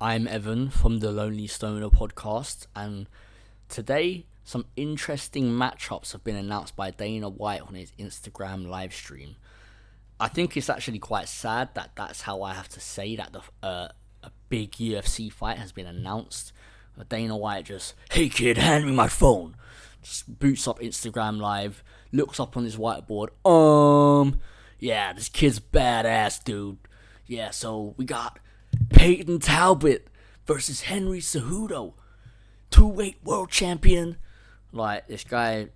I'm Evan from the Lonely Stoner podcast, and today some interesting matchups have been announced by Dana White on his Instagram live stream. I think it's actually quite sad that that's how I have to say that a big UFC fight has been announced. Dana White just, hey kid, hand me my phone. Just boots up Instagram live, looks up on his whiteboard. Yeah, this kid's badass, dude. Yeah, so we got Peyton Talbot versus Henry Cejudo, two-weight world champion. Like, this guy,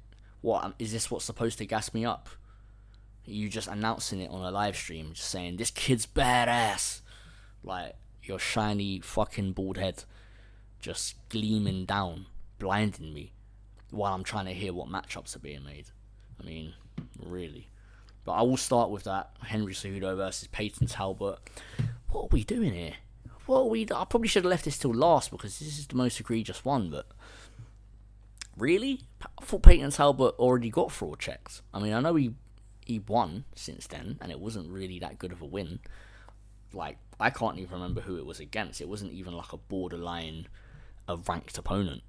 what is this? What's supposed to gas me up? You just announcing it on a live stream, just saying this kid's badass. Like, your shiny fucking bald head just gleaming down, blinding me while I'm trying to hear what matchups are being made. I mean, really. But I will start with that Henry Cejudo versus Peyton Talbot. What are we doing here? I probably should have left this till last because this is the most egregious one, but really? I thought Peyton Talbot already got fraud checks. I mean, I know he won since then, and it wasn't really that good of a win. Like, I can't even remember who it was against. It wasn't even like a ranked opponent.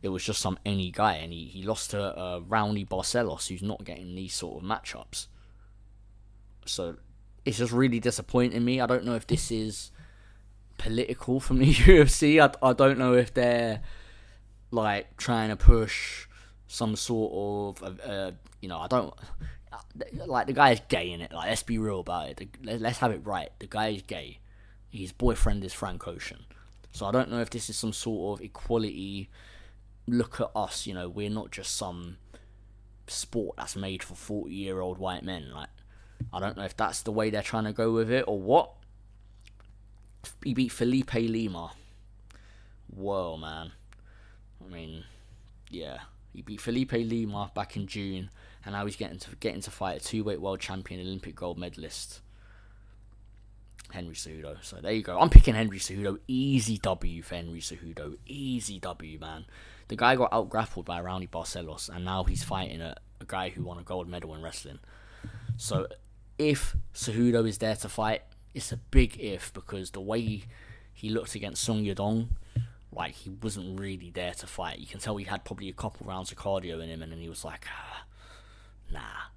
It was just some any guy, and he lost to Raoni Barcelos, who's not getting these sort of matchups. So it's just really disappointing me. I don't know if this is political from the UFC. I don't know if they're like trying to push some sort of I don't like the guy is gay in it. Like, let's be real about it. Let's have it right. The guy is gay. His boyfriend is Frank Ocean. So I don't know if this is some sort of equality. Look at us, we're not just some sport that's made for 40-year-old white men. Like, I don't know if that's the way they're trying to go with it or what. He beat Felipe Lima. Whoa, man. I mean, yeah. He beat Felipe Lima back in June, and now he's getting to fight a two-weight world champion, Olympic gold medalist, Henry Cejudo. So there you go. I'm picking Henry Cejudo. Easy W for Henry Cejudo. Easy W, man. The guy got out-grappled by Raoni Barcelos, and now he's fighting a guy who won a gold medal in wrestling. So if Cejudo is there to fight, it's a big if, because the way he looked against Song Yadong, like, he wasn't really there to fight. You can tell he had probably a couple rounds of cardio in him, and then he was like, nah.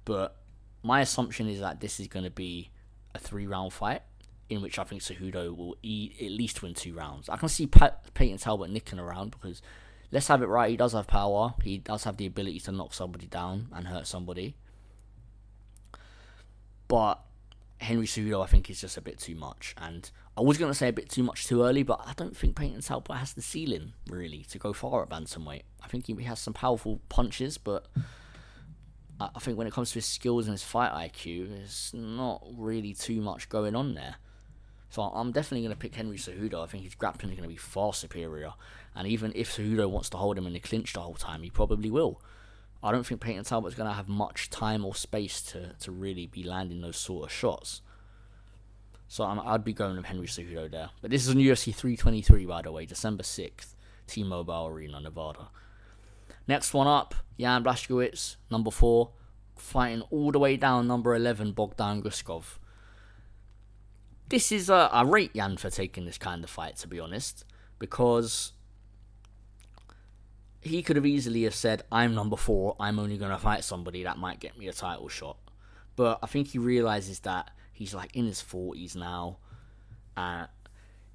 But my assumption is that this is going to be a 3-round fight, in which I think Cejudo will at least win 2 rounds. I can see Peyton Talbot nicking around, because let's have it right, he does have power. He does have the ability to knock somebody down and hurt somebody. But Henry Cejudo, I think, is just a bit too much. And I was going to say a bit too much too early, but I don't think Peyton Talbot has the ceiling, really, to go far at bantamweight. I think he has some powerful punches, but I think when it comes to his skills and his fight IQ, there's not really too much going on there. So I'm definitely going to pick Henry Cejudo. I think his grappling is going to be far superior. And even if Cejudo wants to hold him in the clinch the whole time, he probably will. I don't think Peyton Talbot's going to have much time or space to really be landing those sort of shots. So I'd be going with Henry Cejudo there. But this is on UFC 323, by the way, December 6th, T-Mobile Arena, Nevada. Next one up, Jan Blachowicz, number 4, fighting all the way down number 11, Bogdan Guskov. This is, I rate Jan for taking this kind of fight, to be honest, because he could have easily have said, I'm number 4, I'm only going to fight somebody that might get me a title shot. But I think he realises that he's like in his 40s now.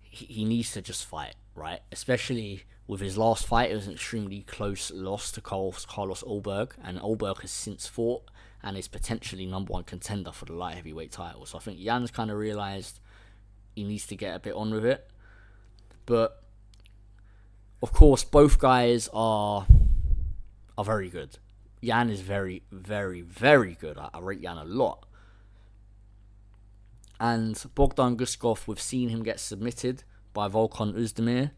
He needs to just fight, right? Especially with his last fight, it was an extremely close loss to Carlos Ulberg, and Ulberg has since fought and is potentially number 1 contender for the light heavyweight title. So I think Jan's kind of realised he needs to get a bit on with it. But of course, both guys are very good. Jan is very, very, very good. I rate Jan a lot. And Bogdan Guskov, we've seen him get submitted by Volkan Oezdemir.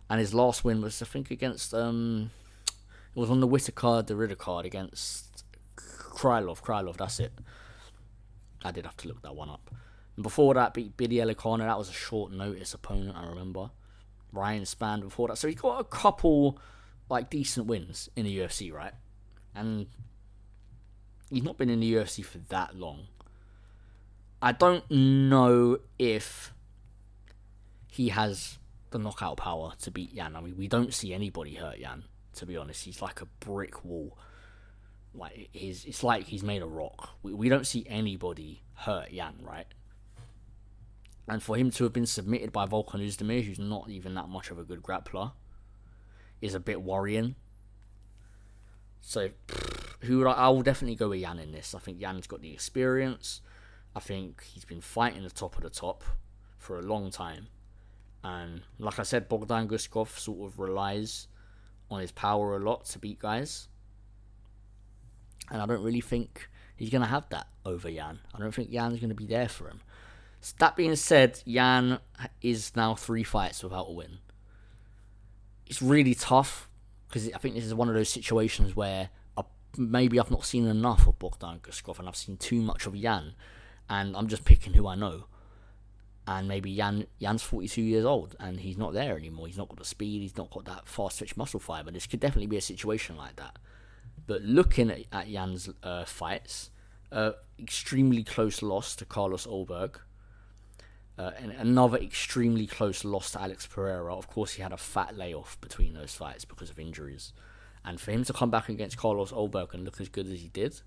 And his last win was, I think, against, it was on the Whittaker Derrida card against Krylov, that's it. I did have to look that one up. And before that, beat Billy Elikana. That was a short notice opponent, I remember. Ryan Spann before that. So he's got a couple, like, decent wins in the UFC, right? And he's not been in the UFC for that long. I don't know if he has the knockout power to beat Yan. I mean, we don't see anybody hurt Yan, to be honest. He's like a brick wall. Like, it's like he's made of rock. We don't see anybody hurt Yan, right? And for him to have been submitted by Volkan Oezdemir, who's not even that much of a good grappler, is a bit worrying. So, I will definitely go with Yan in this. I think Yan's got the experience. I think he's been fighting the top of the top for a long time. And like I said, Bogdan Guskov sort of relies on his power a lot to beat guys. And I don't really think he's going to have that over Yan. I don't think Yan's going to be there for him. So that being said, Yan is now 3 fights without a win. It's really tough, because I think this is one of those situations where maybe I've not seen enough of Bogdan Guskov and I've seen too much of Yan, and I'm just picking who I know. And maybe Yan's 42 years old and he's not there anymore. He's not got the speed, he's not got that fast twitch muscle fiber. This could definitely be a situation like that. But looking at Yan's fights, extremely close loss to Carlos Ulberg. And another extremely close loss to Alex Pereira. Of course, he had a fat layoff between those fights because of injuries. And for him to come back against Carlos Ulberg and look as good as he did,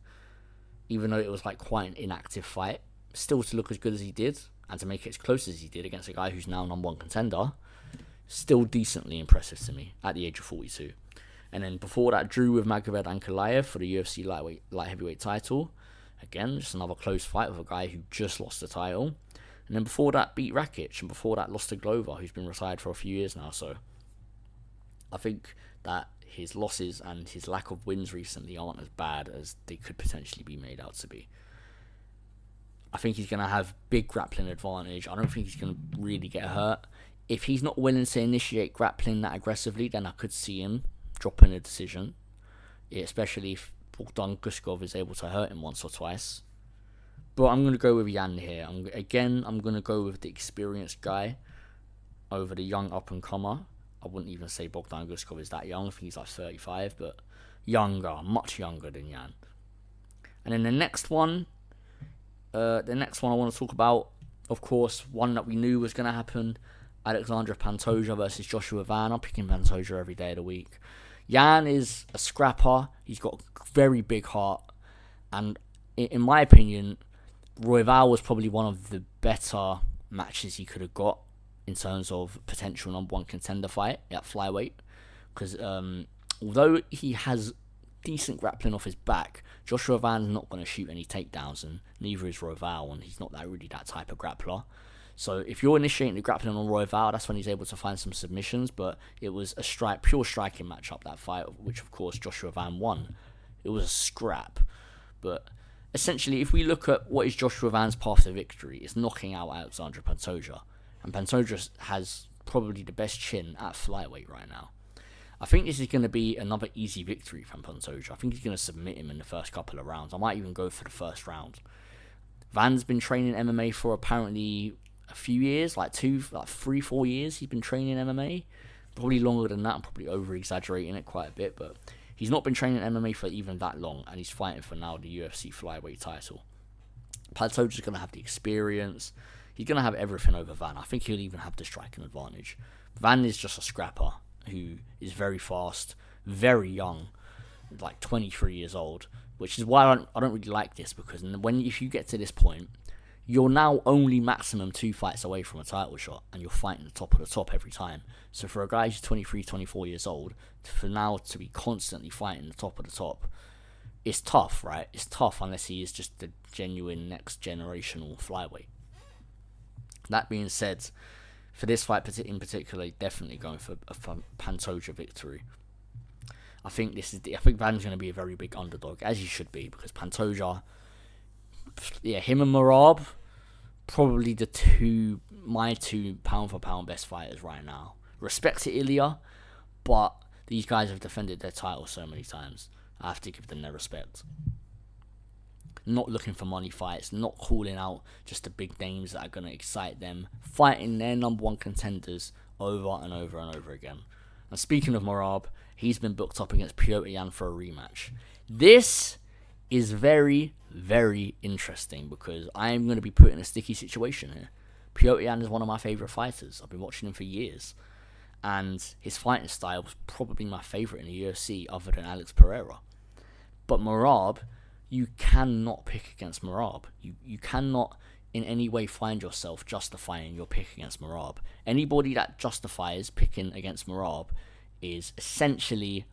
even though it was like quite an inactive fight, still to look as good as he did and to make it as close as he did against a guy who's now #1 contender, still decently impressive to me at the age of 42. And then before that, drew with Magomed Ankalaev for the UFC light heavyweight title. Again, just another close fight with a guy who just lost the title. And then before that, beat Rakic, and before that, lost to Glover, who's been retired for a few years now. So I think that his losses and his lack of wins recently aren't as bad as they could potentially be made out to be. I think he's going to have big grappling advantage. I don't think he's going to really get hurt. If he's not willing to initiate grappling that aggressively, then I could see him dropping a decision, especially if Bogdan Guskov is able to hurt him once or twice. But I'm going to go with Yan here. I'm going to go with the experienced guy over the young up-and-comer. I wouldn't even say Bogdan Guskov is that young. I think he's like 35, but much younger than Yan. And then the next one I want to talk about, of course, one that we knew was going to happen, Alexandre Pantoja versus Joshua Van. I'm picking Pantoja every day of the week. Yan is a scrapper. He's got a very big heart. And in my opinion, Royval was probably one of the better matches he could have got in terms of potential #1 contender fight at flyweight. Because although he has decent grappling off his back, Joshua Van's not going to shoot any takedowns, and neither is Royval, and he's not really that type of grappler. So if you're initiating the grappling on Royval, that's when he's able to find some submissions. But it was a pure striking matchup, that fight, which of course Joshua Van won. It was a scrap. But essentially, if we look at what is Joshua Van's path to victory, it's knocking out Alexandre Pantoja. And Pantoja has probably the best chin at flyweight right now. I think this is going to be another easy victory from Pantoja. I think he's going to submit him in the first couple of rounds. I might even go for the first round. Van's been training MMA for apparently a few years, like 3-4 years he's been training MMA. Probably longer than that. I'm probably over-exaggerating it quite a bit, but he's not been training MMA for even that long, and he's fighting for now the UFC flyweight title. Pantoja's going to have the experience. He's going to have everything over Van. I think he'll even have the striking advantage. Van is just a scrapper who is very fast, very young, like 23 years old, which is why I don't really like this, because if you get to this point, you're now only maximum 2 fights away from a title shot, and you're fighting the top of the top every time. So for a guy who's 23, 24 years old, for now to be constantly fighting the top of the top, it's tough, right? It's tough unless he is just the genuine next generational flyweight. That being said, for this fight in particular, definitely going for a Pantoja victory. I think Van's going to be a very big underdog, as he should be, because Pantoja, him and Merab, probably my two pound for pound best fighters right now. Respect to Ilya, but these guys have defended their title so many times. I have to give them their respect. Not looking for money fights, not calling out just the big names that are going to excite them, fighting their #1 contenders over and over and over again. And speaking of Merab, he's been booked up against Petr Yan for a rematch. This is very, very interesting, because I am going to be put in a sticky situation here. Piotr Jan is one of my favourite fighters. I've been watching him for years. And his fighting style was probably my favourite in the UFC other than Alex Pereira. But Merab, you cannot pick against Merab. You cannot in any way find yourself justifying your pick against Merab. Anybody that justifies picking against Merab is essentially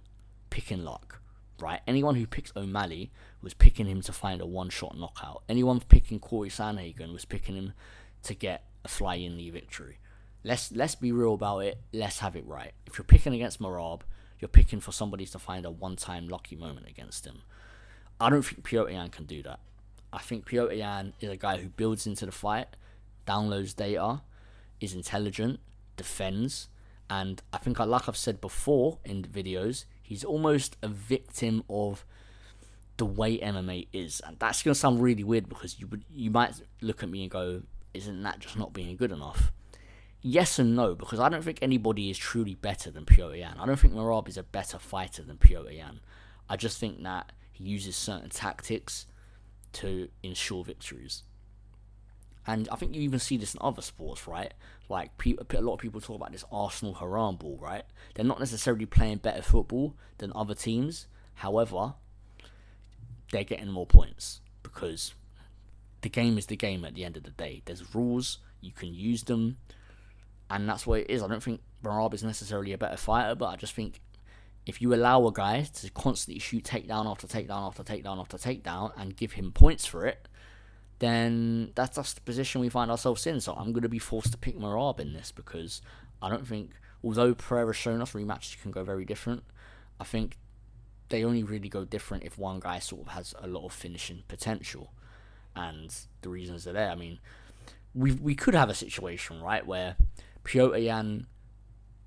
picking luck, right? Anyone who picks O'Malley was picking him to find a one-shot knockout. Anyone picking Corey Sandhagen was picking him to get a fly-in knee victory. Let's be real about it. Let's have it right. If you're picking against Merab, you're picking for somebody to find a one-time lucky moment against him. I don't think Piotr Jan can do that. I think Piotr Jan is a guy who builds into the fight, downloads data, is intelligent, defends, and I think, like I've said before in videos, he's almost a victim of the way MMA is. And that's going to sound really weird because you might look at me and go, isn't that just not being good enough? Yes and no, because I don't think anybody is truly better than Piotr Jan. I don't think Merab is a better fighter than Piotr Jan. I just think that he uses certain tactics to ensure victories. And I think you even see this in other sports, right? Like, a lot of people talk about this Arsenal Haram ball, right? They're not necessarily playing better football than other teams. However, they're getting more points because the game is the game at the end of the day. There's rules, you can use them, and that's what it is. I don't think Merab is necessarily a better fighter, but I just think if you allow a guy to constantly shoot takedown after takedown after takedown after takedown and give him points for it, then that's just the position we find ourselves in. So I'm going to be forced to pick Merab in this because I don't think, although Pereira's shown us rematches can go very different, I think they only really go different if one guy sort of has a lot of finishing potential. And the reasons are there. I mean, we could have a situation, right, where Piotr Jan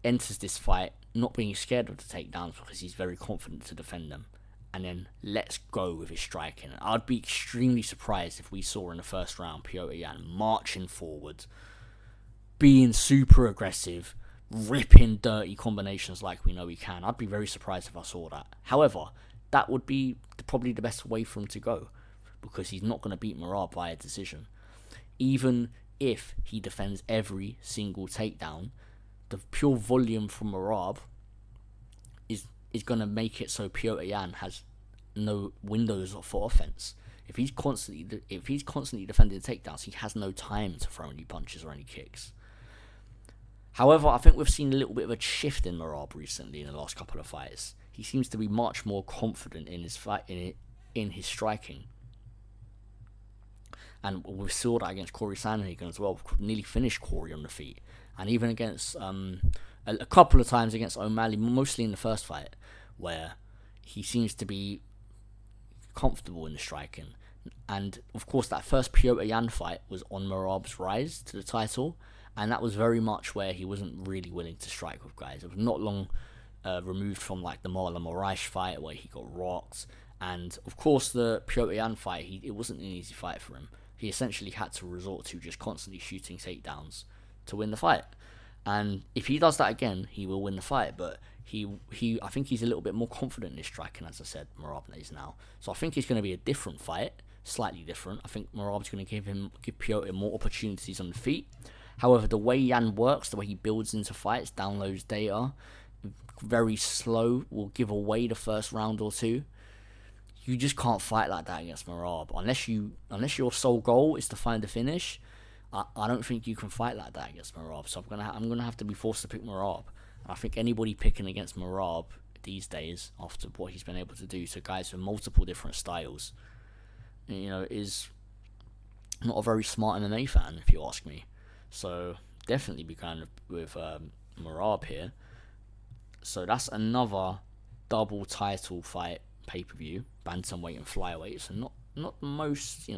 enters this fight not being scared of the takedowns because he's very confident to defend them, and then lets go with his striking. I'd be extremely surprised if we saw in the first round Piotr Jan marching forward, being super aggressive, ripping dirty combinations like we know he can. I'd be very surprised if I saw that. However, that would be probably the best way for him to go because he's not going to beat Merab by a decision. Even if he defends every single takedown, the pure volume from Merab is going to make it so Piotr Jan has no windows for offense. If he's constantly defending takedowns, he has no time to throw any punches or any kicks. However, I think we've seen a little bit of a shift in Merab recently in the last couple of fights. He seems to be much more confident in his fight, in his striking. And we saw that against Corey Sandhagen as well. Nearly finished Corey on the feet. And even against a couple of times against O'Malley, mostly in the first fight, where he seems to be comfortable in the striking. And of course, that first Piotr Jan fight was on Merab's rise to the title, and that was very much where he wasn't really willing to strike with guys. It was not long removed from like the Marlon Moraes fight where he got rocked, and of course the Piotr Jan fight, it wasn't an easy fight for him. He essentially had to resort to just constantly shooting takedowns to win the fight. And if he does that again, he will win the fight. But I think he's a little bit more confident in his striking, as I said, Merab is now. So I think it's going to be a different fight, slightly different. I think Merab's going to give Piotr more opportunities on the feet. However, the way Jan works, the way he builds into fights, downloads data, very slow, will give away the first round or two. You just can't fight like that against Merab. Unless your sole goal is to find a finish, I don't think you can fight like that against Merab. So I'm gonna have to be forced to pick Merab. I think anybody picking against Merab these days, after what he's been able to do to guys with multiple different styles, is not a very smart MMA fan, if you ask me. So definitely be kind of with Merab here. So that's another double title fight pay-per-view, bantamweight and flyweight. So not the most,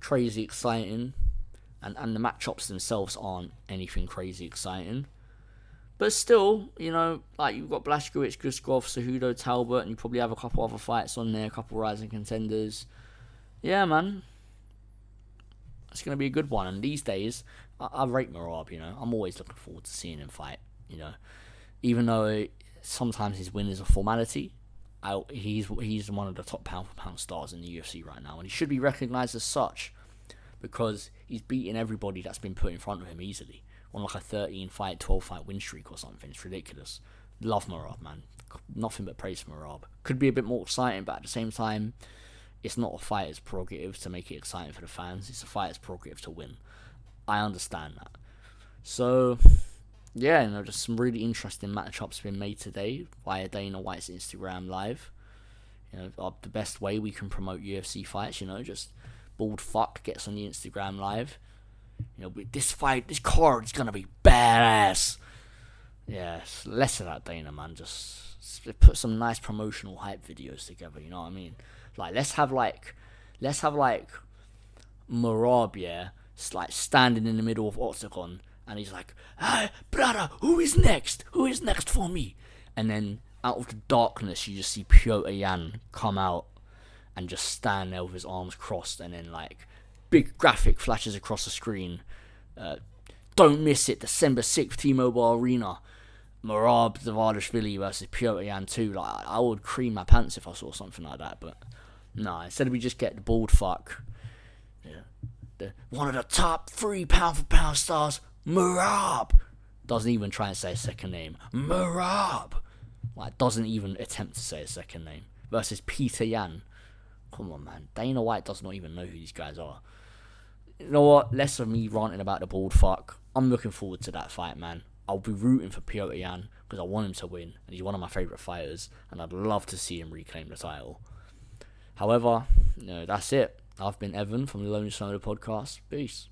crazy exciting, and the matchups themselves aren't anything crazy exciting. But still, like you've got Blachowicz, Guskov, Cejudo, Talbot, and you probably have a couple other fights on there, a couple rising contenders. Yeah, man. It's going to be a good one. And these days, I rate Merab, I'm always looking forward to seeing him fight, Even though sometimes his win is a formality, he's one of the top pound-for-pound stars in the UFC right now, and he should be recognised as such. because he's beating everybody that's been put in front of him easily on like a 13-fight, 12-fight win streak or something. It's ridiculous. Love Merab, man. Nothing but praise for Merab. Could be a bit more exciting, but at the same time, it's not a fighter's prerogative to make it exciting for the fans. It's a fighter's prerogative to win. I understand that. So, yeah, just some really interesting matchups been made today via Dana White's Instagram Live. The best way we can promote UFC fights, just bald fuck gets on the Instagram Live. This fight, this card is gonna be badass. Yeah, less of that, Dana, man. Just put some nice promotional hype videos together. You know what I mean? Like, let's have Merab, yeah, like standing in the middle of Octagon, and he's like, "Hey, brother, who is next? Who is next for me?" And then out of the darkness, you just see Piotr Jan come out and just stand there with his arms crossed, and then like big graphic flashes across the screen. Don't miss it, December 6th, T-Mobile Arena. Merab Dvalishvili versus Piotr Jan 2. Like, I would cream my pants if I saw something like that, but no. Instead we just get the bald fuck, one of the top 3 pound-for-pound stars, Merab. Doesn't even try and say a second name. Merab. Like, doesn't even attempt to say a second name. Versus Peter Yan. Come on, man. Dana White does not even know who these guys are. You know what? Less of me ranting about the bald fuck. I'm looking forward to that fight, man. I'll be rooting for Piotr Jan because I want him to win, and he's one of my favourite fighters, and I'd love to see him reclaim the title. However, that's it. I've been Evan from the Lonely Stoner Podcast. Peace.